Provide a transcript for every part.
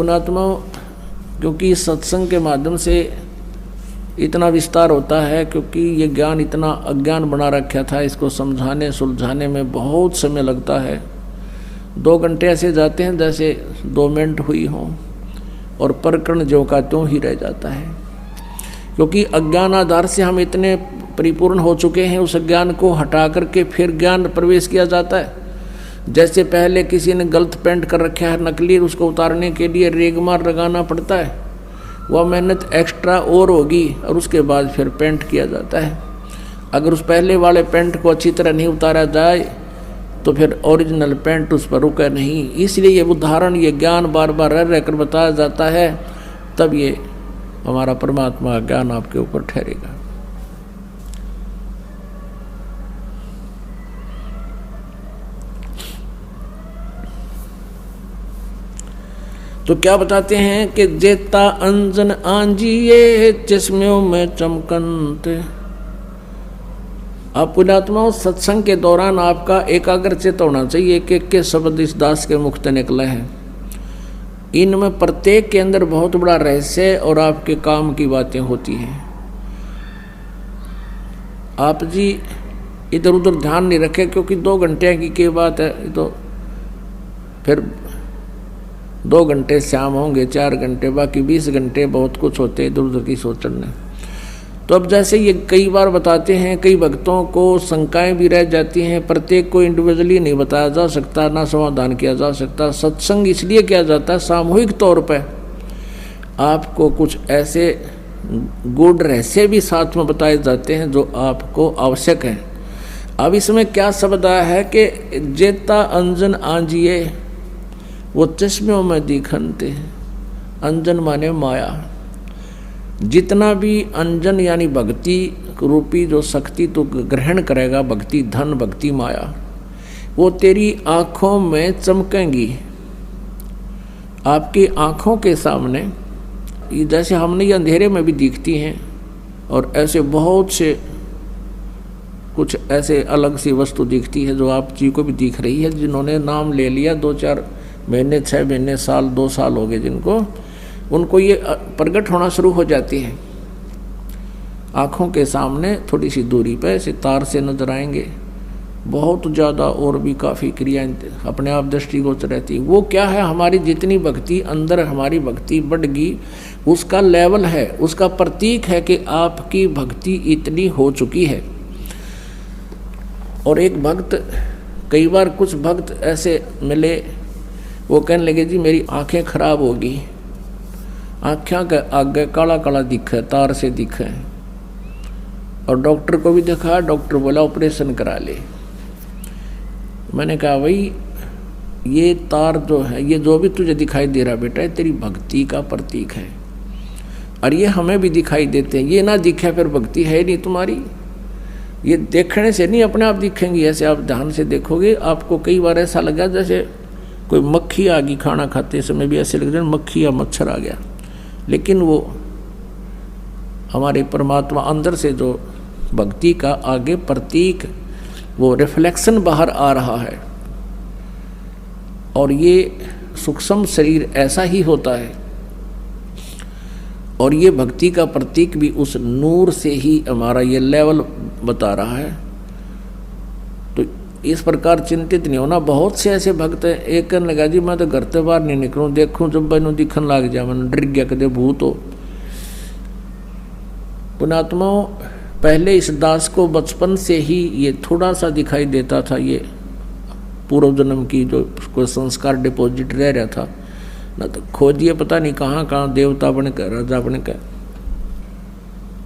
पुणात्मा, क्योंकि सत्संग के माध्यम से इतना विस्तार होता है, क्योंकि ये ज्ञान इतना अज्ञान बना रखा था, इसको समझाने सुलझाने में बहुत समय लगता है। 2 घंटे ऐसे जाते हैं जैसे 2 मिनट हुई हों, और प्रकरण ज्यों का त्यों ही रह जाता है, क्योंकि अज्ञान आधार से हम इतने परिपूर्ण हो चुके हैं। उस ज्ञान को हटा करके फिर ज्ञान प्रवेश किया जाता है। जैसे पहले किसी ने गलत पेंट कर रखा है नकली, उसको उतारने के लिए रेगमार लगाना पड़ता है, वह मेहनत एक्स्ट्रा और होगी, और उसके बाद फिर पेंट किया जाता है। अगर उस पहले वाले पेंट को अच्छी तरह नहीं उतारा जाए तो फिर ओरिजिनल पेंट उस पर रुके नहीं। इसलिए ये उदाहरण, ये ज्ञान बार बार रह रहकर बताया जाता है, तब ये हमारा परमात्मा ज्ञान आपके ऊपर ठहरेगा। तो क्या बताते हैं कि जेता अंजन आंजिए चश्मों में चमकंते। आप पुण्यात्माओं, सत्संग के दौरान आपका एकाग्रचित होना चाहिए कि के शब्द इस दास के मुख से निकले हैं। इनमें प्रत्येक के अंदर बहुत बड़ा रहस्य और आपके काम की बातें होती हैं। आप जी इधर उधर ध्यान नहीं रखें, क्योंकि 2 घंटे की क्या बात है, तो फिर 2 घंटे शाम होंगे, 4 घंटे, बाकी 20 घंटे बहुत कुछ होते इधर उधर की सोचने। तो अब जैसे ये कई बार बताते हैं, कई भक्तों को शंकाएं भी रह जाती हैं। प्रत्येक को इंडिविजुअली नहीं बताया जा सकता, ना समाधान किया जा सकता। सत्संग इसलिए किया जाता है सामूहिक तौर पर, आपको कुछ ऐसे गूढ़ रहस्य भी साथ में बताए जाते हैं जो आपको आवश्यक है। अब इसमें क्या शब्द आया है कि जेता अंजन आंजिए, वो चश्मों में दिखनते हैं। अंजन माने माया। जितना भी अंजन यानी भक्ति रूपी जो शक्ति तो ग्रहण करेगा, भक्ति धन, भक्ति माया, वो तेरी आँखों में चमकेंगी। आपकी आँखों के सामने जैसे हमने ये अंधेरे में भी दिखती हैं, और ऐसे बहुत से कुछ ऐसे अलग सी वस्तु दिखती है जो आप जी को भी दिख रही है। जिन्होंने नाम ले लिया 2-4 महीने, 6 महीने, साल, 2 साल हो गए जिनको, उनको ये प्रकट होना शुरू हो जाती है। आँखों के सामने थोड़ी सी दूरी पे सितार से नजर आएंगे, बहुत ज़्यादा और भी काफ़ी क्रियाएं अपने आप दृष्टिगोचर रहती। वो क्या है, हमारी जितनी भक्ति अंदर, हमारी भक्ति बढ़गी, उसका लेवल है, उसका प्रतीक है कि आपकी भक्ति इतनी हो चुकी है। और एक भक्त, कई बार कुछ भक्त ऐसे मिले, वो कहने लगे जी मेरी आंखें खराब होगी, आँखें के आगे काला काला दिखे, तार से दिखे, और डॉक्टर को भी दिखा, डॉक्टर बोला ऑपरेशन करा ले। मैंने कहा भाई ये तार जो है, ये जो भी तुझे दिखाई दे रहा बेटा, ये तेरी भक्ति का प्रतीक है, और ये हमें भी दिखाई देते हैं। ये ना दिखे फिर भक्ति है नहीं तुम्हारी। ये देखने से नहीं अपने आप दिखेंगी, ऐसे आप ध्यान से देखोगे। आपको कई बार ऐसा लगा जैसे कोई मक्खी आ गई, खाना खाते समय भी ऐसे लग रहा है मक्खी या मच्छर आ गया, लेकिन वो हमारे परमात्मा अंदर से जो भक्ति का आगे प्रतीक, वो रिफ्लेक्शन बाहर आ रहा है। और ये सूक्ष्म शरीर ऐसा ही होता है, और ये भक्ति का प्रतीक भी उस नूर से ही हमारा ये लेवल बता रहा है। तो इस प्रकार चिंतित नहीं होना। बहुत से ऐसे भक्त हैं, एक कहने लगा जी मैं तो घर से बाहर नहीं निकलूँ, देखूँ जब मैंने दिखन लग जाए, मैंने डर गया कदे भूत हो। पुणात्माओं, पहले इस दास को बचपन से ही ये थोड़ा सा दिखाई देता था, ये पूर्व जन्म की जो कोई संस्कार डिपॉजिट रह रहा था ना, तो खोजिए पता नहीं कहाँ कहाँ देवता बनकर, राजा बनकर,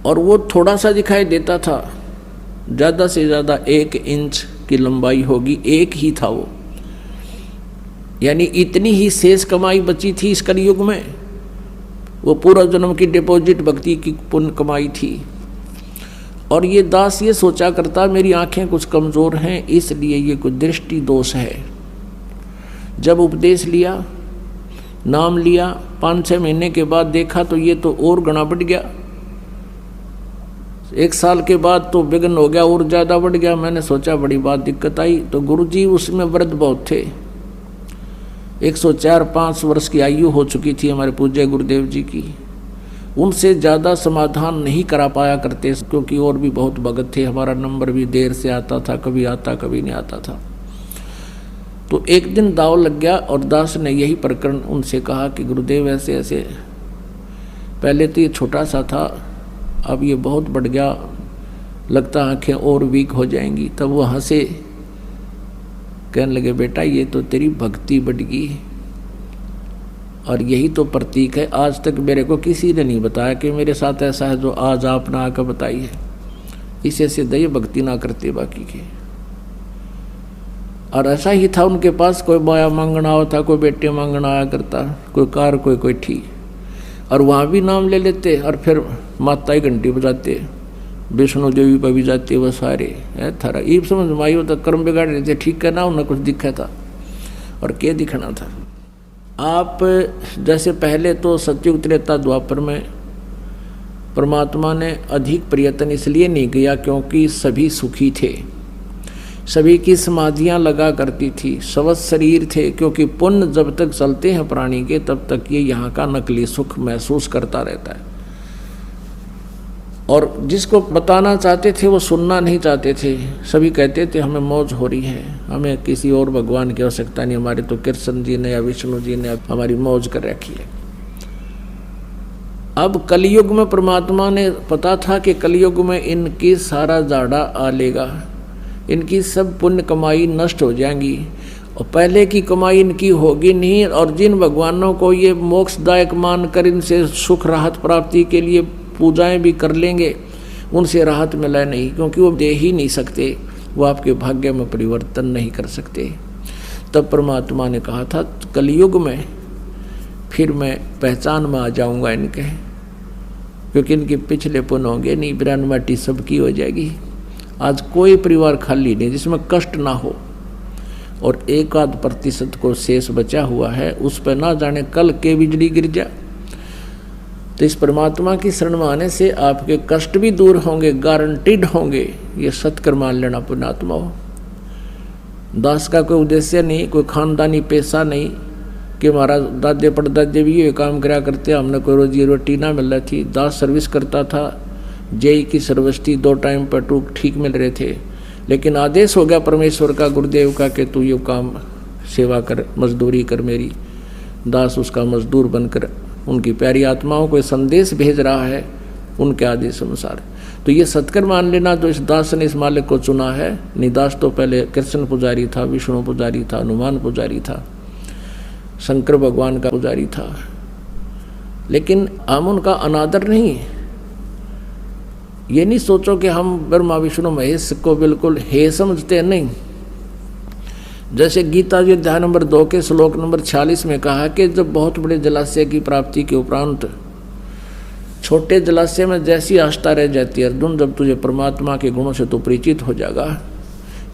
और वो थोड़ा सा दिखाई देता था। ज़्यादा से ज़्यादा 1 इंच की लंबाई होगी, एक ही था वो, यानी इतनी ही शेष कमाई बची थी इस कलयुग में। वो पूर्व जन्म की डिपॉजिट भक्ति की पुण्य कमाई थी। और ये दास ये सोचा करता मेरी आंखें कुछ कमज़ोर हैं, इसलिए ये कुछ दृष्टि दोष है। जब उपदेश लिया, नाम लिया, 5-6 महीने के बाद देखा तो ये तो और गणा बढ़ गया। 1 साल के बाद तो विघ्न हो गया, और ज़्यादा बढ़ गया। मैंने सोचा बड़ी बात दिक्कत आई, तो गुरुजी उसमें वृद्ध बहुत थे, 104-5 वर्ष की आयु हो चुकी थी हमारे पूज्य गुरुदेव जी की। उनसे ज़्यादा समाधान नहीं करा पाया करते, क्योंकि और भी बहुत भगत थे। हमारा नंबर भी देर से आता था, कभी आता कभी नहीं आता था। तो एक दिन दाव लग गया और दास ने यही प्रकरण उनसे कहा कि गुरुदेव ऐसे ऐसे, पहले तो ये छोटा सा था, अब ये बहुत बढ़ गया, लगता आँखें और वीक हो जाएंगी। तब वो हंसे, कहने लगे बेटा ये तो तेरी भक्ति बढ़ गई, और यही तो प्रतीक है। आज तक मेरे को किसी ने नहीं बताया कि मेरे साथ ऐसा है जो आज आपने आकर बताई है। इसे से दया भक्ति ना करते बाकी के। और ऐसा ही था उनके पास, कोई माया मांगना होता, कोई बेटे मांगना आया करता, कोई कार कोई ठीक, और वहाँ भी नाम ले लेते और फिर माता ही घंटी बजाते, विष्णु देवी पर भी जाते वो सारे है थारा। ये समझ माई तो कर्म बिगाड़ रहे थे, ठीक करना उन्हें कुछ दिखा था और क्या दिखना था। आप जैसे पहले तो सतयुग त्रेता द्वापर में परमात्मा ने अधिक प्रयत्न इसलिए नहीं किया क्योंकि सभी सुखी थे, सभी की समाधियां लगा करती थी, स्वस्थ शरीर थे, क्योंकि पुण्य जब तक चलते हैं प्राणी के तब तक ये यहाँ का नकली सुख महसूस करता रहता है। और जिसको बताना चाहते थे वो सुनना नहीं चाहते थे। सभी कहते थे हमें मौज हो रही है, हमें किसी और भगवान की आवश्यकता नहीं, हमारे तो कृष्ण जी ने या विष्णु जी ने हमारी मौज कर रखी है। अब कलयुग में परमात्मा ने पता था कि कलयुग में इनकी सारा जाड़ा आ लेगा, इनकी सब पुण्य कमाई नष्ट हो जाएंगी और पहले की कमाई इनकी होगी नहीं। और जिन भगवानों को ये मोक्षदायक मानकर इनसे सुख राहत प्राप्ति के लिए पूजाएं भी कर लेंगे, उनसे राहत मिला नहीं, क्योंकि वो दे ही नहीं सकते, वो आपके भाग्य में परिवर्तन नहीं कर सकते। तब परमात्मा ने कहा था कलयुग में फिर मैं पहचान में आ जाऊंगा इनके, क्योंकि इनके पिछले पुण्य होंगे नहीं, बिरान माटी सबकी हो जाएगी। आज कोई परिवार खाली नहीं जिसमें कष्ट ना हो, और 1-8% को शेष बचा हुआ है, उस पर ना जाने कल के बिजली गिर जाए। तो इस परमात्मा की शरण में आने से आपके कष्ट भी दूर होंगे, गारंटीड होंगे। ये सत्कर मान लेना पुण्यात्मा हो। दास का कोई उद्देश्य नहीं, कोई खानदानी पैसा नहीं कि हमारा दादे परदादे भी ये काम करा करते, हमने कोई रोजी रोटी ना मिल रही थी। दास सर्विस करता था, जेई की सर्विस थी, 2 टाइम पर टूक ठीक मिल रहे थे, लेकिन आदेश हो गया परमेश्वर का, गुरुदेव का, कि तू ये काम सेवा कर, मजदूरी कर मेरी। दास उसका मजदूर बनकर उनकी प्यारी आत्माओं को संदेश भेज रहा है उनके आदेश अनुसार। तो ये सत्कर मान लेना जो इस दास ने इस मालिक को चुना है। निदास तो पहले कृष्ण पुजारी था, विष्णु पुजारी था, हनुमान पुजारी था, शंकर भगवान का पुजारी था, लेकिन हम उनका अनादर नहीं। ये नहीं सोचो कि हम ब्रह्मा विष्णु महेश को बिल्कुल हे समझते, नहीं। जैसे गीता जी अध्याय नंबर 2 के श्लोक नंबर 46 में कहा कि जब बहुत बड़े जलाशय की प्राप्ति के उपरांत छोटे जलाशय में जैसी आस्था रह जाती है अर्जुन, जब तुझे परमात्मा के गुणों से तो परिचित हो जाएगा,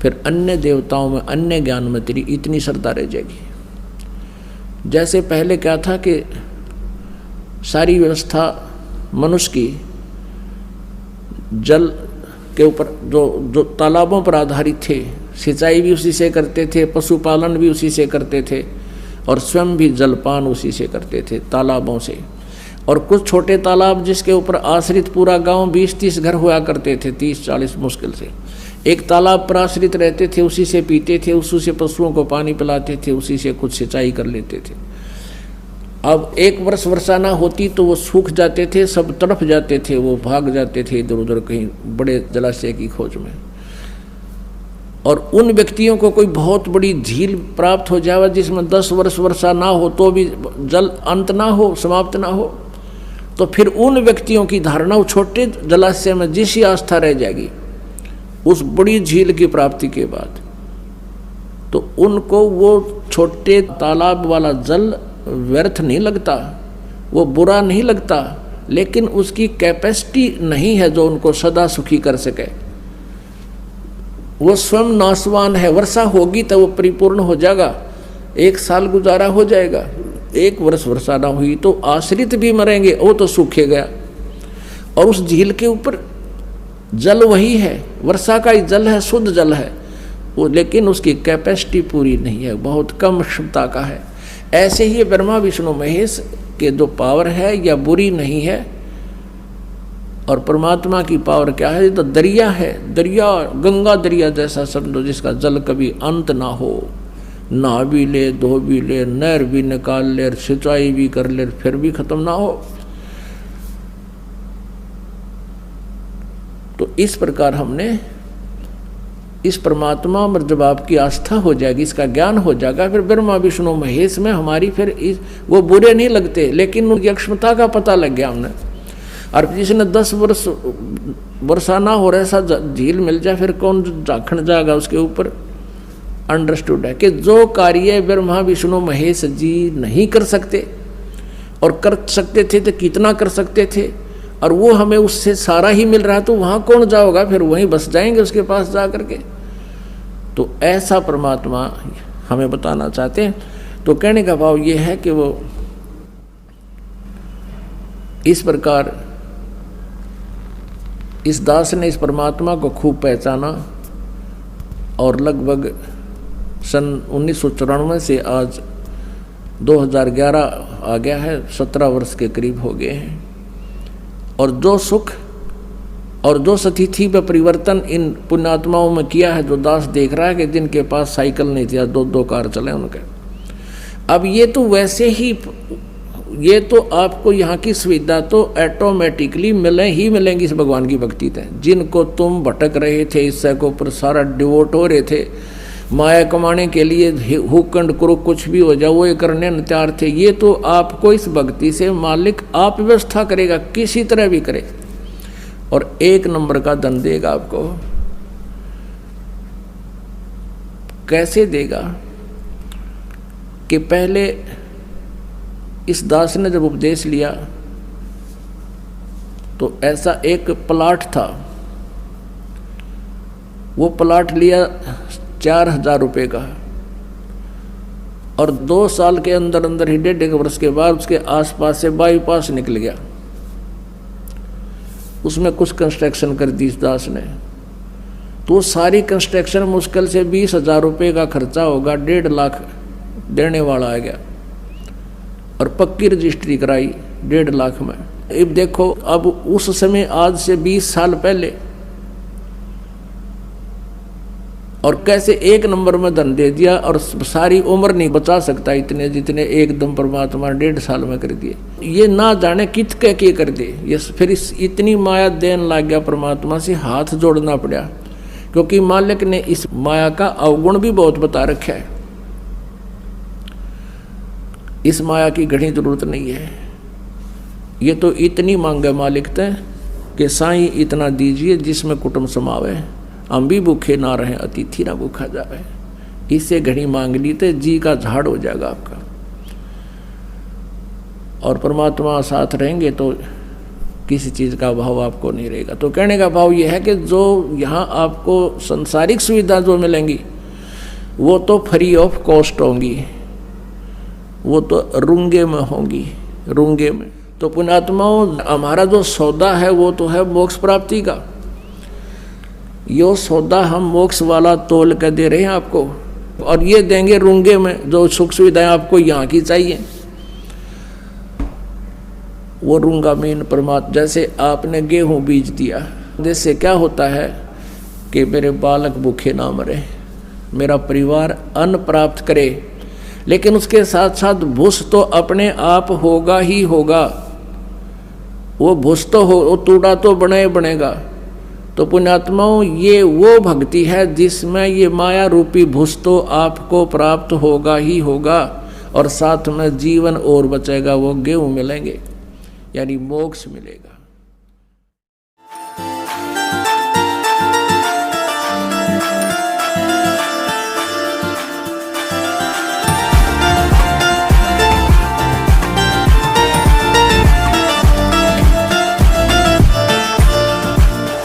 फिर अन्य देवताओं में, अन्य ज्ञान में तेरी इतनी श्रद्धा रह जाएगी। जैसे पहले क्या था कि सारी व्यवस्था मनुष्य की जल के ऊपर जो तालाबों पर आधारित थे, सिंचाई भी उसी से करते थे, पशुपालन भी उसी से करते थे, और स्वयं भी जलपान उसी से करते थे, तालाबों से। और कुछ छोटे तालाब जिसके ऊपर आश्रित पूरा गांव 20-30 घर हुआ करते थे, 30-40 मुश्किल से एक तालाब पर आश्रित रहते थे, उसी से पीते थे, उसी से पशुओं को पानी पिलाते थे, उसी से कुछ सिंचाई कर लेते थे। अब 1 वर्ष वर्षा ना होती तो वो सूख जाते थे, सब तड़प जाते थे, वो भाग जाते थे इधर उधर कहीं बड़े जलाशय की खोज में। और उन व्यक्तियों को कोई बहुत बड़ी झील प्राप्त हो जाए जिसमें 10 वर्ष वर्षा ना हो तो भी जल अंत ना हो, समाप्त ना हो, तो फिर उन व्यक्तियों की धारणा उस छोटे जलाशय में जिस आस्था रह जाएगी उस बड़ी झील की प्राप्ति के बाद, तो उनको वो छोटे तालाब वाला जल व्यर्थ नहीं लगता, वो बुरा नहीं लगता, लेकिन उसकी कैपेसिटी नहीं है जो उनको सदा सुखी कर सके। वो स्वयं नाशवान है। वर्षा होगी तो वो परिपूर्ण हो जाएगा, 1 साल गुजारा हो जाएगा। 1 वर्ष वर्षा ना हुई तो आश्रित भी मरेंगे, वो तो सूखे गया। और उस झील के ऊपर जल वही है, वर्षा का ही जल है, शुद्ध जल है वो, लेकिन उसकी कैपेसिटी पूरी नहीं है, बहुत कम क्षमता का है। ऐसे ही ब्रह्मा विष्णु महेश के जो पावर है या बुरी नहीं है, और परमात्मा की पावर क्या है, तो दरिया है, दरिया गंगा दरिया जैसा समझो, जिसका जल कभी अंत ना हो, नहा भी ले, धो भी ले, नहर भी निकाल ले, सिंचाई भी कर ले, फिर भी खत्म ना हो। तो इस प्रकार हमने इस परमात्मा पर जब आपकी आस्था हो जाएगी, इसका ज्ञान हो जाएगा, फिर ब्रह्मा विष्णु महेश में हमारी फिर वो बुरे नहीं लगते, लेकिन उनकी अक्षमता का पता लग गया हमने। और जिसने 10 वर्षा ना हो रहा ऐसा झील मिल जाए, फिर कौन झाँखण जाएगा उसके ऊपर। अंडरस्टूड है कि जो कार्य ब्रह्मा विष्णु महेश जी नहीं कर सकते, और कर सकते थे तो कितना कर सकते थे, और वो हमें उससे सारा ही मिल रहा है, तो वहाँ कौन जाओगा, फिर वहीं बस जाएंगे उसके पास जा करके। तो ऐसा परमात्मा हमें बताना चाहते हैं। तो कहने का भाव ये है कि वो इस प्रकार इस दास ने इस परमात्मा को खूब पहचाना, और लगभग सन 1994 से आज 2011 आ गया है, 17 वर्ष के करीब हो गए हैं। और जो सुख और जो स्थिति पे परिवर्तन इन पुण्यात्माओं में किया है, जो दास देख रहा है कि जिनके पास साइकिल नहीं थी, 2 कार चले उनके, अब ये तो वैसे ही, ये तो आपको यहाँ की सुविधा तो ऑटोमेटिकली मिले मिलेंगी इस भगवान की भक्ति से। जिनको तुम भटक रहे थे, इससे को ऊपर सारा डिवोट हो रहे थे, माया कमाने के लिए हुकंड करो, कुछ भी हो जाए वो ये करने न तैयार थे, ये तो आपको इस भक्ति से मालिक आप व्यवस्था करेगा, किसी तरह भी करे, और 1 नंबर का धन देगा आपको। कैसे देगा कि पहले इस दास ने जब उपदेश लिया तो ऐसा एक प्लाट था, वो प्लाट लिया 4000 रुपये का, और 2 साल के अंदर अंदर ही 1.5 वर्ष के बाद उसके आसपास से बाईपास निकल गया। उसमें कुछ कंस्ट्रक्शन कर दी इस दास ने, तो सारी कंस्ट्रक्शन मुश्किल से 20,000 रुपये का खर्चा होगा, 1.5 लाख देने वाला आ गया, और पक्की रजिस्ट्री कराई 1.5 लाख में। अब देखो, अब उस समय आज से 20 साल पहले, और कैसे 1 नंबर में धन दे दिया, और सारी उम्र नहीं बचा सकता इतने जितने एकदम परमात्मा 1.5 साल में कर दिए। ये ना जाने कित कह के कर दे, ये फिर इतनी माया देने लग गया, परमात्मा से हाथ जोड़ना पड़ा, क्योंकि मालिक ने इस माया का अवगुण भी बहुत बता रखा है। इस माया की घनी जरूरत नहीं है, ये तो इतनी मांगे मालिक ते कि साईं इतना दीजिए जिसमें कुटुंब समावे, हम भी भूखे ना रहें, अतिथि ना भूखा जावे। इससे घड़ी मांग ली तो जी का झाड़ हो जाएगा आपका, और परमात्मा साथ रहेंगे तो किसी चीज़ का अभाव आपको नहीं रहेगा। तो कहने का भाव ये है कि जो यहाँ आपको संसारिक सुविधा जो मिलेंगी वो तो फ्री ऑफ कॉस्ट होंगी, वो तो रुंगे में होंगी, रुंगे में। तो पुण्यात्माओं, हमारा जो सौदा है वो तो है मोक्ष प्राप्ति का। यो सौदा हम मोक्ष वाला तोल कर दे रहे हैं आपको, और ये देंगे रुंगे में, जो सुख सुविधाएं आपको यहाँ की चाहिए वो रूंगा मीन परमात्मा। जैसे आपने गेहूं बीज दिया, जैसे क्या होता है कि मेरे बालक भूखे ना मरे, मेरा परिवार अन्न प्राप्त करे, लेकिन उसके साथ साथ भूस तो अपने आप होगा ही होगा। वो भूस तो हो, वो तूड़ा तो बनेगा। तो पुण्यात्माओं, ये वो भक्ति है जिसमें ये माया रूपी भूस तो आपको प्राप्त होगा ही होगा, और साथ में जीवन और बचेगा, वो गेहूं मिलेंगे, यानी मोक्ष मिलेगा।